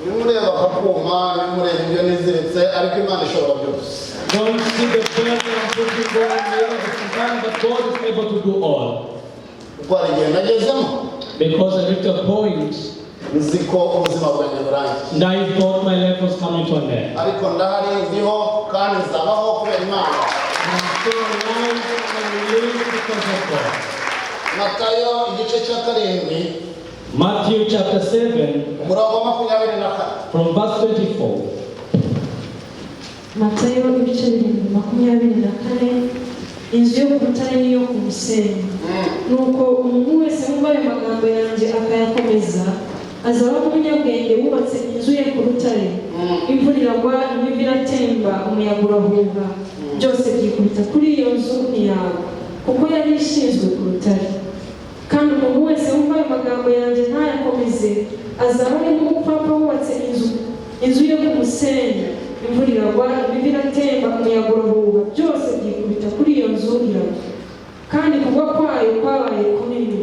nimureba akakuma nimureba ibyo niziritse ariko Imana ishobora byose. Don't see the burden of putting God on the other sometimes, but God is able to do all. Kuko hari igihe nagezemo Because I reached a point nzi ko ubuzima bwanjye burangiye. and I thought my life was coming to an end. Ariko ndahari ndiho kandi nzabaho kubera Imana. And I'm still alive and living because of God. Matayo igice cya 7 Matthew chapter 7 umurongo wa 24. from verse 24. Matayo ibice 24, inzu yo ku rutare n'iyo ku musenyi. Nuko umuntu wese wumva ayo magambo yanjye akayakomeza azaba nk'umunyabwenge wubatse inzu ye ku rutare. Imvura iragwa, imivu iratemba, umuyaga urahuha, byose byikubita kuri iyo nzu ntiyagwa, kuko yari ishinzwe ku rutare. Kandi umuntu wese wumva ayo magambo yanjye ntayakomeze azaba ari nk'umupfapfa wubatse inzu ye ku musenyi. Imvura iragwa, imivu iratemba, umuyaga urahuha, byose byikubita kuri iyo nzu iragwa, kandi kugwa kwayo kwabaye kunini.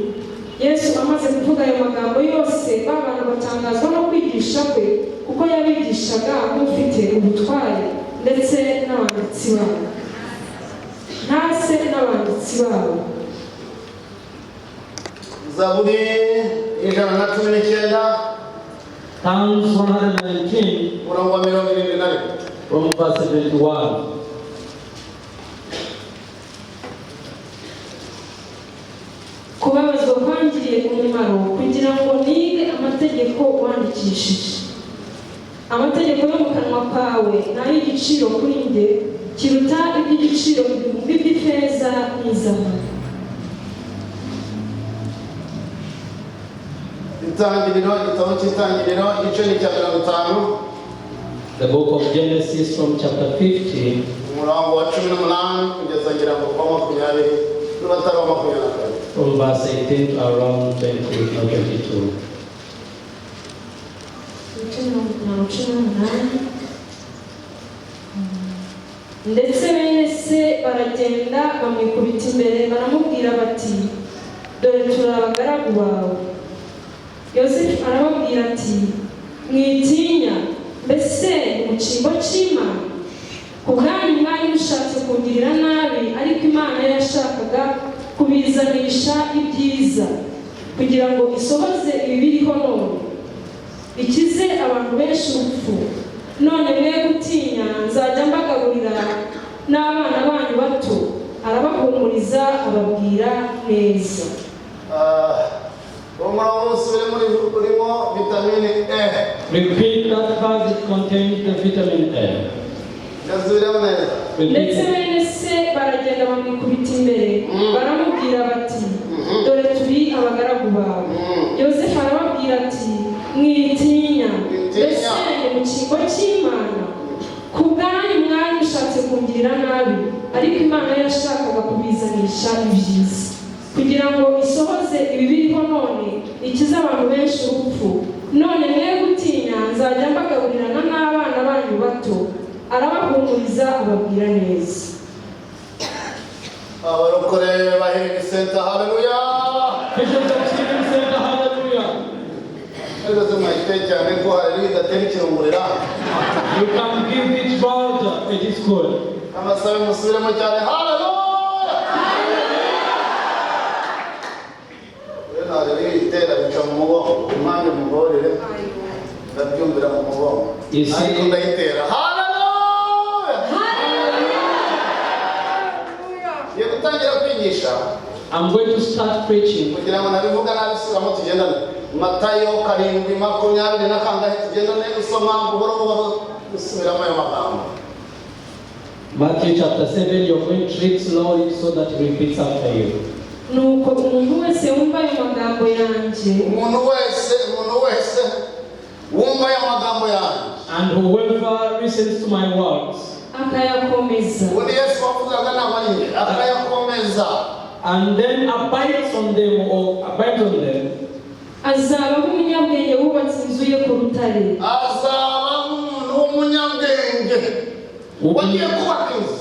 Yesu amaze kuvuga ayo magambo yose, abantu batangazwa no kwigisha kwe, kuko yabigishaga nk'ufite ubutware, ndetse n'abanditsi babo. Ntase n'abanditsi babo. Zaburi 119 Psalms 119 umurongo wa 71. from verse 71. Kubabazwa kwangiriye umumaro kugira ngo nige amategeko wandikishije. Amategeko yo mu kanwa kawe ni ay'igiciro kuri nde, kiruta iby'igiciro ibihumbi by'ifeza n'izahabu. Igitabo cy'Itangiriro igice ni cya 50 The book of Genesis from chapter 50 umurongo wa 18 kugeza ngira ngo kwa 20 n'abatari 24. from verse 18 to around 20 or 22. Ndetse bene se baragenda bamwikubita imbere baramubwira bati, dore turi abagaragu bawe. Yosefu arababwira ati, mwitinya, mbese mu cyimbo cy'Imana. Ku bwanyu mwari mushatse kungirira nabi, ariko Imana yashakaga kubizanisha ibyiza, kugira ngo isohoze ibiriho none, ikize abantu benshi urupfu. None mwe gutinya, nzajya mbagaburira n'abana banyu bato. Arabahumuriza ababwira neza. Umurongo usubire muri urimo vitamine E. Repeat that verse, it contains the vitamin A. Gasubiremo neza. Ndetse bene se baragenda bamwikubita imbere baramubwira bati, dore turi abagaragu bawe. Yosefu arababwira ati, mwitinya, mbese mu cyimbo cy'Imana. Ku bwanyu mwari mushatse kungirira nabi, ariko Imana yashakaga kubizanisha ibyiza, kugira ngo isohoze ibibiriho none, ikize abantu benshi urupfu. None mwe gutinya, nzajya mbagaburirana n'abana banyu bato. Arabahumuriza ababwira neza. Abarokore baheri senta haleluya. Bishop of Stephen Center, hallelujah. Ese mwite cyane ko hari idatera kirumurira. You can give it value, it is good. Amasabe musubiremo cyane haleluya. Wena rero itera bica mu mugongo, umwanya mugorere. Ndabyumvira mu mugongo. Ariko ndayitera haleluya. Ye gutangira kwigisha. I'm going to start preaching. Kugira ngo nabivuga nabisubiramo tugendane. Matayo 7:20 na kangahe tugendane usoma buhoro buhoro usubiramo ayo magambo. Matthew chapter 7, you're going to read slowly so that it repeats after you. Nuko umuntu wese wumva ayo magambo yanjye, Umuntu wese wumva ayo magambo yanjye. And whoever listens to my words akayakomeza, Undi Yesu wavugaga n'abarinzi akayakomeza. and then abides on them azaba nk'umunyabwenge wubatse inzu ye ku rutare. Azaba umuntu w'umunyabwenge wagiye kubaka inzu.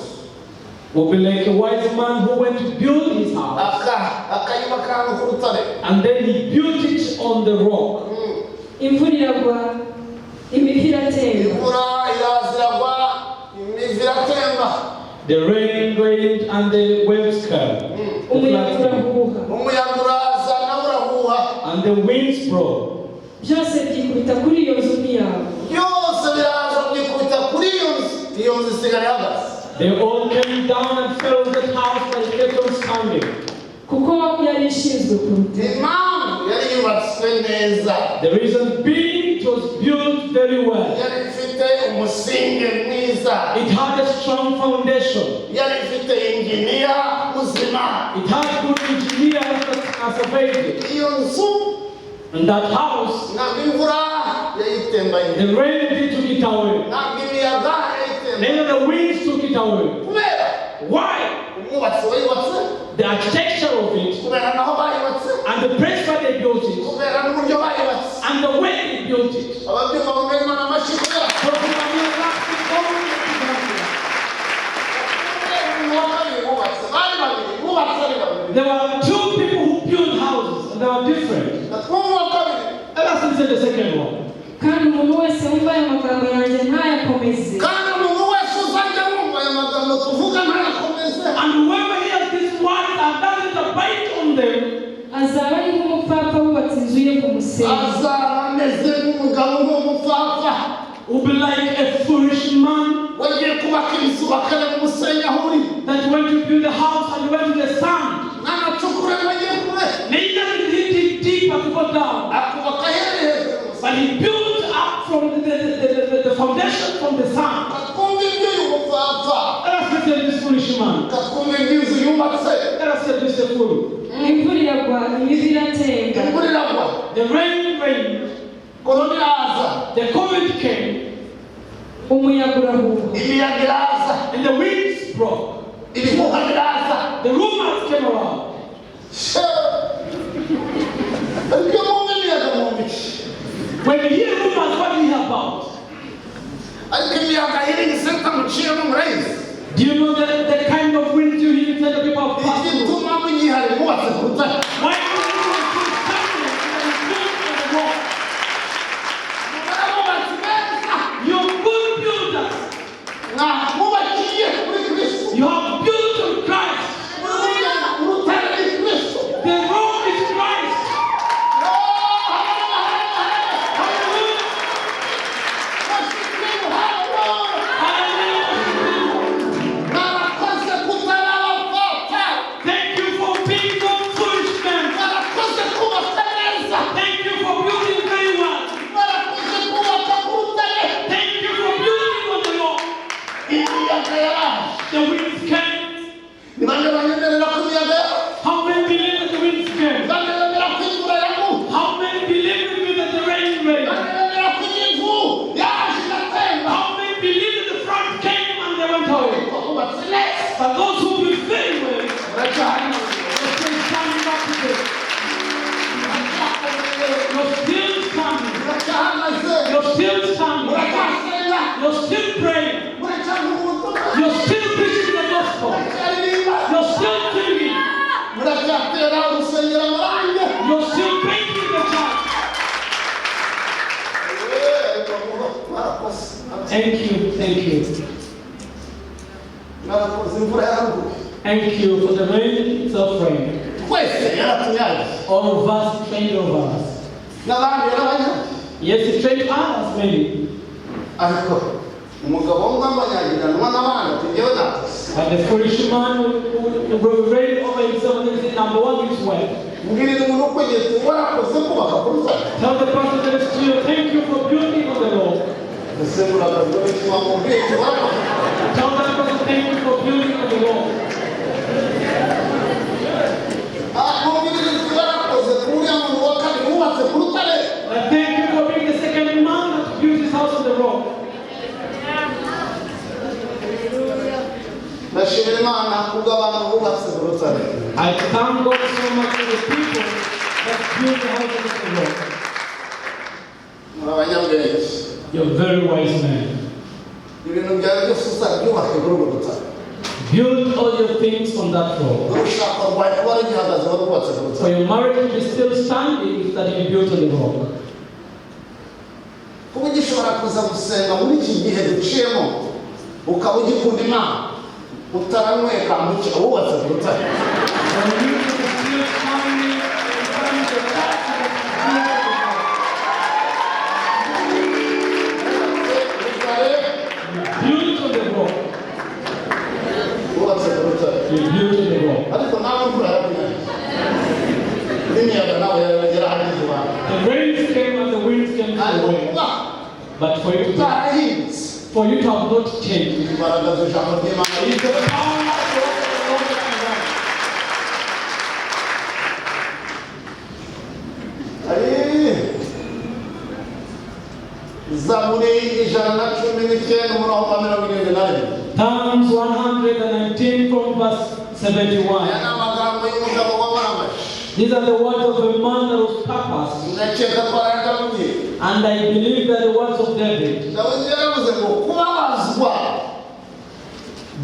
will be like a wise man who went to build his house, akayubaka ahantu ku rutare. and then he built it on the rock. Imvura iragwa, The rain rained and the waves came. umuyaga urahuha umuyaga uraza nawe urahuha, And the winds broke. byose byikubita kuri iyo nzu ntiyabo. byose biraza byikubita kuri iyo nzu isigara ihagaze. They all came down and fell on that house, but it kept on standing. kuko yari ishinzwe kuruta. impamvu yari yubatswe neza, The reason being it was built very well. yari ifite umusingi mwiza, It had a strong foundation. yari ifite inginiya muzima. It had good engineers that surveyed it. iyo nzu And that house, ntabwo imvura yayitembaye, the rain took it away. ntabwo imiyaga yayitembaye. Neither the winds took it away. kubera Why? umwubatsi wayubatse, The architecture of it, kubera naho bayubatse, and the place where they built it, kubera n'uburyo bayubatse. and the way they built it. ababyumva bameze n'amashyi kubera So we are not laughing only at umuntu wa kabiri wubatse, bari babiri bubatse ari babiri. There were two people who built houses, and they were different. twumva wa kabiri, And let's listen to the second one. kandi umuntu wese wumva aya magambo yanjye ntayakomeze kandi umuntu wese uzajya wumva aya magambo tuvuga ntayakomeze, And whoever hears these words and doesn't abide on them, azaba ari nk'umupfapfa wubatse inzu ye ku musenyi. azaba ameze nk'umugabo w'umupfapfa will be like a foolish man wagiye kubaka inzu bakajya mu musenyi aho uri, that went to build a house and went to the sand. n'amacukura bagiye kure, Neither did he dig deeper to go down, akubaka ahereye but he built up from the foundation from the sand. katwumva ibyo uyu mupfapfa, Let us listen to this foolish man. katwumva iby'inzu yubatse. Let us say this is a fool. imvura iragwa imivu iratemba imvura iragwa, The rain rained, korona iraza, the COVID came, umuyaga urahuha imiyaga iraza, and the winds broke. ibihuha biraza. The rumors came around. ariko mwumva imiyaga mwumva iki? When you hear rumors, what do you hear about? ariko imiyaga iri gisenta muciyemo murayizi, Do you know the kind of wind you hear inside the people of Pastor? igituma mugihari mwubatse ku rutare. Why do you still standing and built on the rock? Mwubatse neza, You're good builders. mwubakiye kuri Kristo. You have built on Christ. urutare ni Kristo. The rock is Christ. Narakoze kutarabafata, Thank you for being no foolish men. narakoze kubaka neza, Thank you for building very well. narakoze kubaka ku rutare. Thank you for building on the rock. imiyaga yaraje. The winds came. ni bande banyemerera ko imiyaga yaje? How many believe that the winds came? bande bemera ko imvura yaguye? How many believe with me that the rain rained? bande bemera ko imvu yaje igatemba? How many believe that the flood came and they went away? Bubatse neza, But those who believe very well, baracyahari. they're still standing up today. You're still standing. Muracyahagaze, You're still standing. muracyasenga, You're still praying. muracyavuga ubutumwa, You're still preaching the gospel. muracyaririmba, You're still singing. muracyatera urusengero amarangi. You're still painting the church. Mwarakoze, Thank you. Thank you. mwarakoze, imvura yaraguye. Thank you for the rain itself rain. twese yaratunyagiye, All of us trained over us. n'abandi yarabanyagiye. Yes, it trained us many. ariko umugabo umwe amanyagiranwa n'abandi ati njyewe nakoze. But the foolish man will reign over himself and say, number one is well. mbwirira umuntu uko igihe warakoze kubaka ku rutare. Tell the person that is to you, thank you for building on the rock. ese murakaza bituma mubwiye ati warakoze. Tell that person, thank you for building on the rock. mubwirira ati warakoze kuri uriya muntu wa kabiri wubatse ku rutare. And thank you for being the second man that built his house on the rock. ndashimira imana kubw'abantu bubatse ku rutare. I thank God so much for the people that built the house on the rock. muri abanyabwenge, You're very wise men. ibintu byawe byose uzabyubake kuri urwo rutare. Build all your things on that rock. urushaka rwawe kuba rugihagaze wari wubatse ku For rutare. your marriage to be still standing is that you built on the rock. kuba ugishobora kuza gusenga muri iki gihe duciyemo ukaba ugikunda imana, utaranyweka mucyo wubatse ku rutare. When you still shining in front of the light of the built on the rock. Wubatse ku rutare. You built on the rock. Ariko nawe imvura yarakunyanye. N'imiyaga nawe yarahageze abantu. The rains came and the winds came to the way. But for you to have not changed, imbaraga z'ijambo ry'Imana it is the power of the Lord that Zaburi 119 umurongo wa 71. Psalms 119 from verse 71. Aya ni amagambo y'umugabo w'abamashi. These are the words of a man that was purpose. Ndakeka twarayagabye. And I believe that the words of David. Dawidi yaravuze ngo kubabazwa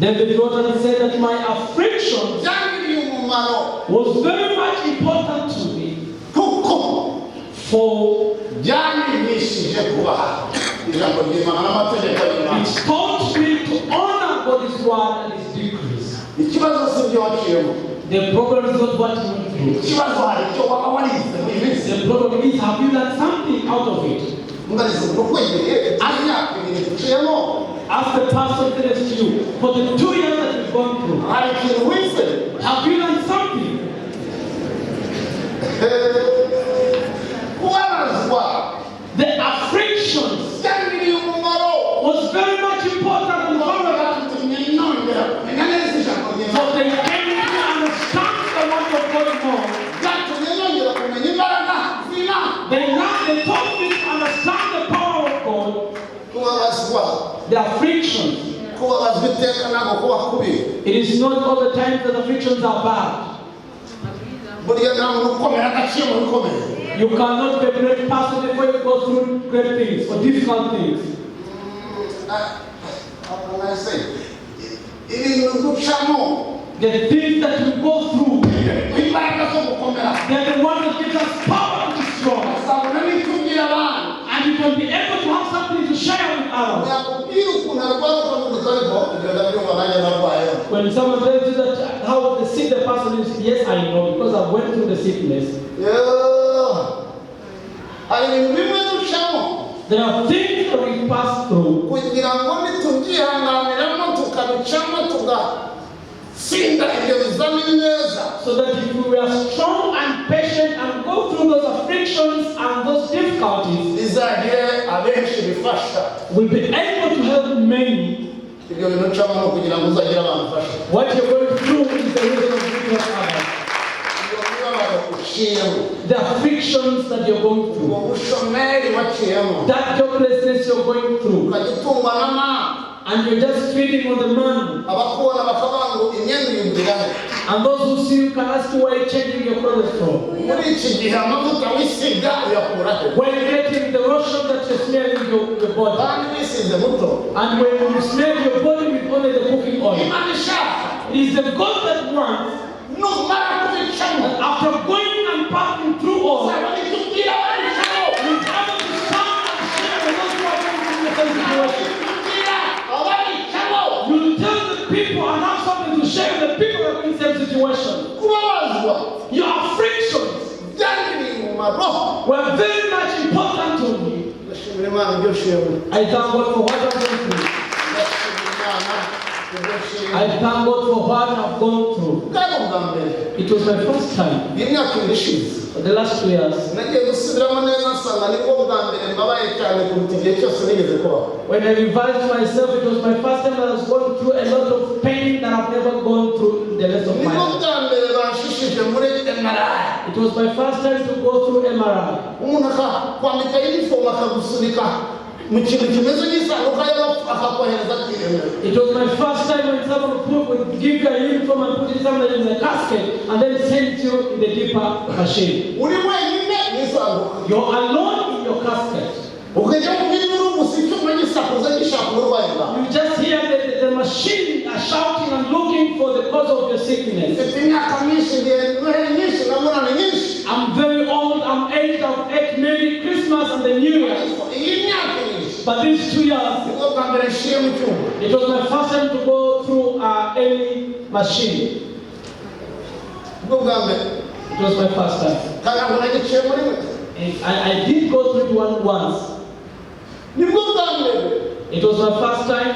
David wrote and said that my affliction byangiriye umumaro was very much important to me, kuko for byanyigishije kubaha ijambo ry'Imana n'amategeko y'Imana. it taught me to honor God's word and his decrees. Ikibazo si ibyo waciyemo. The problem is not what you went through. Ikibazo hari icyo waba warize muri iyi minsi. The problem is, have you learned something out of it? Mungarize ngo kwegeye imyaka ibiri duciyemo. Ask the person next to you, for the 2 years that you've gone through, Hari ikintu wize. have you learned something? Kubabazwa The afflictions byangiriye umumaro. was very much important and valuable, Nongera kumenya neza ijambo ry'Imana. for they made me understand the word of God more. Byatumye nongera kumenya imbaraga z'Imana. They taught me to understand the power of God. Kubabazwa The afflictions. kubabazwa iteka ntabwo kuba kubi. It is not all the time that afflictions are bad. Buriya nta muntu ukomera agaciye mu bikomeye. You cannot be a great person before you go through great things or difficult things. How can I say? Ibintu ducamo The things that you go through, imbaraga zo gukomera. they're the ones that give us power to be strong. Azabona n'itubwira abantu. And you can be able to have something to share with others. Yakubwira ukuntu arwara ukavuga ariko ibyo ndabyumva nanjye narwaye. When someone tells you that how the sick the person is, yes, I know because I went through the sickness. Hari ibintu bimwe ducamo There are things that we pass through kugira ngo nitubyihanganiramo tukabicamo tugatsinda ibyo bizamini neza. so that if we are strong and patient and go through those afflictions and those difficulties, Bizagire abenshi bifasha. we'll be able to help many. Ibyo bintu ducamo ni ukugira ngo uzagire abantu ufasha. What you're going through is the reason of giving others. Iyo mibabaro uciyemo, The afflictions that you're going ubwo through, bushomeri waciyemo, that joblessness you're going through, ukajya utungwa n'amana. and you're just feeding on the man. Abakubona bakavuga ngo imyenda uyigurira he? And those who see you can ask you where you're changing your clothes from. Muri iki gihe amavuta wisiga uyakura he? When you're getting the lotion that you're smearing your body. Kandi wisize muto. And when you smear your body with only the cooking oil. Imana ishaka It is the God that wants, numara kubicamo. after going and passing through all, Uzabona itubwira ababicamo. you'll be able to stand and share with those who are going through the same situation. Itubwira ababicamo. You'll tell the people and have something to share with the people that are in the same situation. Kubabazwa Your afflictions byangiriye umumaro. were very much important to me. Ndashimira Imana ibyo ushimye. I thank God for what I've gone through. Ndashimira Imana ibyo ushimye. I thank God for what I've gone through. Bwari ubwa mbere. It was my first time. Imyaka ibiri ishize. For the last 2 years, Nagiye gusubiramo neza nsanga nibwo bwa mbere mbabaye cyane kuruta igihe cyose nigeze kubaho. when I revised myself, it was my first time I was going through a lot of pain that I've never gone through in the rest of my Nibwo life. bwa mbere banshishije muri MRI. It was my first time to go through MRI. Umuntu akakwambika uniform akagusunika mu kintu kimeze nk'isanduka y'abapfu akakohereza kwiremera. It was my first time when someone would give you a uniform and put it somewhere in a casket and then send you in the deeper machine. Uri wenyine n'isanduka. You're alone in your casket. Ukajya mu bindi bihugu si icyuma gisakuza gishaka uburwayi bwawe. You just hear the machine shouting and looking for the cause of your sickness. Mfite imyaka myinshi ngiye noheri nyinshi na munani nyinshi. I'm very old, I'm aged, I've ate Merry Christmas and the New Year. Iyi myaka myinshi. But these 2 years, nibwo bwa mbere nshiye mu cyuma. it was my first time to go through any machine. Nibwo bwa mbere. It was my first time. Kandi ntabwo nagiciye muri we. And I did go through it once. Nibwo bwa mbere. It was my first time.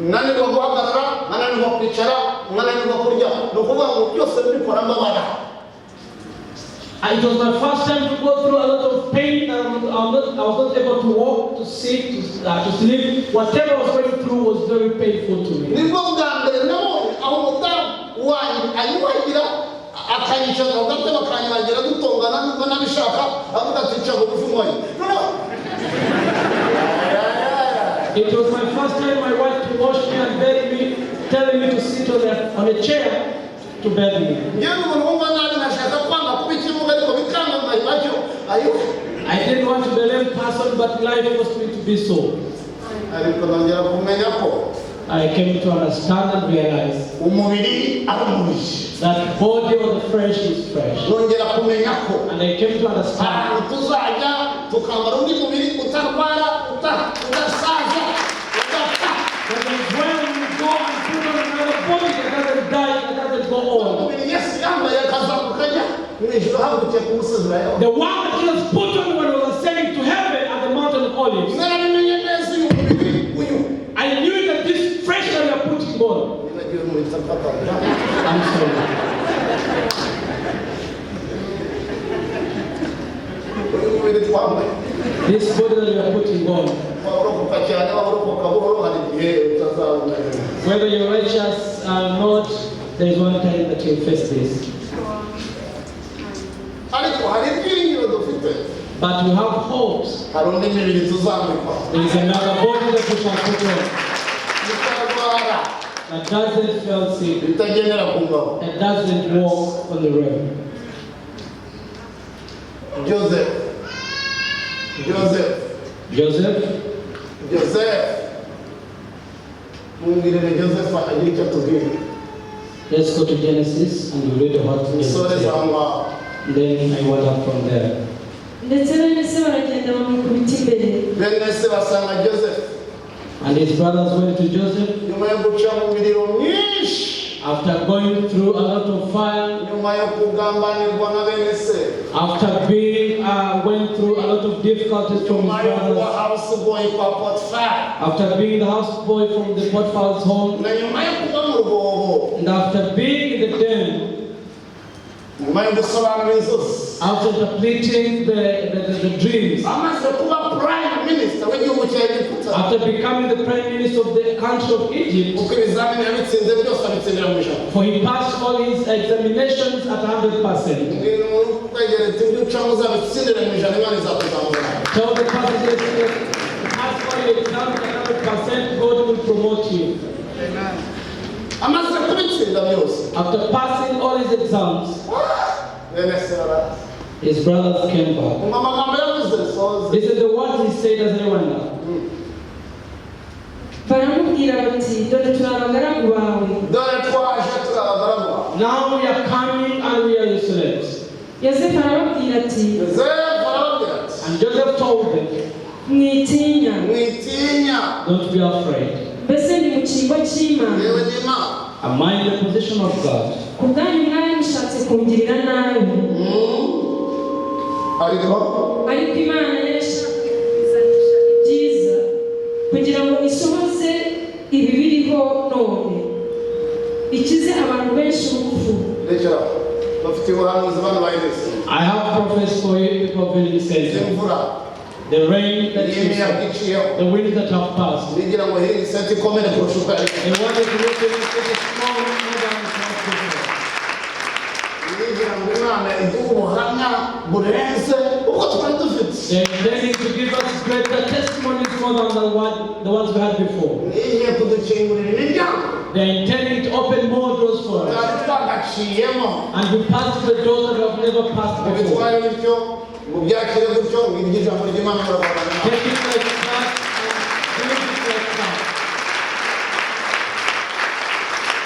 Nanirwa guhagarara, nanirwa kwicara, nanirwa kurya. Ni ukuvuga ngo byose mbikora mbabara. It was my first time to go through a lot of pain. I was not able to walk, to sit, to sleep. Whatever I was going through was very painful to me. Nibwo bwa mbere nabonye aho umudamu wanjye anyuhagira akanyicaza ugatema akanyihagira dutongana nubwo nabishaka avuga ati nca bugufi mwoye. It was my first time my wife to wash me and bed me, telling me to sit on a chair to bed me. Ngewe umuntu wumva nabi nashaka kwanga kuba ikimuga ariko bikanga nkahibacyo ayo. I didn't want to be a lame person, but life forced me to be so. Ariko nongera kumenya ko I came to understand and realize umubiri ari umubiri. that body of the flesh is fresh. Nongera kumenya ko And I came to understand ahantu tuzajya tukambara undi mubiri utarwara udasaza udapfa. that when you go and put on another body that doesn't die, that doesn't go on. Umubiri Yesu yambaye akazamukanya mu ijuru hagurukiye ku musozi wa Yobu. The one that Jesus put on when he was ascending to heaven at the mountain of Olives. Narabimenye neza uyu mubiri uyu. I knew that this flesh that we are putting on. Nibagiwe mu bitapapa. I'm sorry. Uyu mubiri twambaye. This body that we are putting on. Waburokoka cyane waburokoka buhoro hari igihe utazabona. Whether you're righteous or not, there is one time that you face this. Ariko hari ibyiringiro dufite. But we have hopes. Hari undi mibiri tuzambikwa. There is another body that we shall put on Itarwara. that doesn't feel sick, Itagendera ku ngabo. that doesn't walk on the road. Joseph. Mungirire Joseph agira icyo atubwira. Let's go to Genesis and we read about Umusore Joseph. zangwa. Then I went up from there. ndetse bene se baragenda bamukubita imbere. Bene se basanga Joseph. And his brothers went to Joseph Nyuma yo guca mu miriro myinshi. after going through a lot of fire, Nyuma yo kugambanirwa na bene se. after being went through a lot of difficulties from his Nyuma yo kuba brothers, houseboy kwa Potiphar. after being the houseboy from the Potiphar's home, Na nyuma yo kuba mu rwobo. and after being in the den, Nyuma yo gusobanura inzozi. after interpreting the dreams, Amaze kuba prime minister w'igihugu cya Egiputa. after becoming the prime minister of the country of Egypt, Uko ibizamini yabitsinze byose abitsindira mu ijana. for he passed all his examinations at 100%. Mbwira umuntu kwegera ati ibyo ucamo uzabitsindira mu ijana Imana izakuzamura. Tell the person that you pass all your exams at 100%, God will promote you. Amaze kubitsinda byose. After passing all his exams, Bene se bara. his brothers came back. Amagambo yavuze soze. This is the words he said as they went up. baramubwira bati dore turi abagaragu bawe. Dore twaje turi abagaragu bawe. Now we are coming and we are your slaves. yosefu arababwira ati Yosefu arababwira ati, And Joseph told them, mwitinya, mwitinya. don't be afraid. mbese ndi mu cyimbo cy'imana. Yewe ni Imana. Am I in the position of God? ku bwanyu mwari mushatse kungirira nabi, ariko imana yari ishaka kuzanisha ibyiza kugira ngo isohoze ibi biriho none, ikize abantu benshi urupfu. Rekera. Bafite ubuhanuzi bano bayirese. I have prophets for you, the prophet says, Imvura. the rain that you N'imyaka saw, iciyeho. the winds that have passed. Nigira ngo hiri iseti ikomere kurusha uko yari. They wanted to look at it small more than it was before. Nigira ngo Imana iduhe ubuhamya burenze uko twari dufite. They're intending to give us greater testimonies more than the ones we had before. Nigiye kudukingurira imiryango. They're intending to open more doors for us. Twari twagaciyemo. And we pass the doors that we have never passed before. Mubitware bityo, mubyakire gutyo, mwirye ijambo ry'Imana murabarana. Take it like that.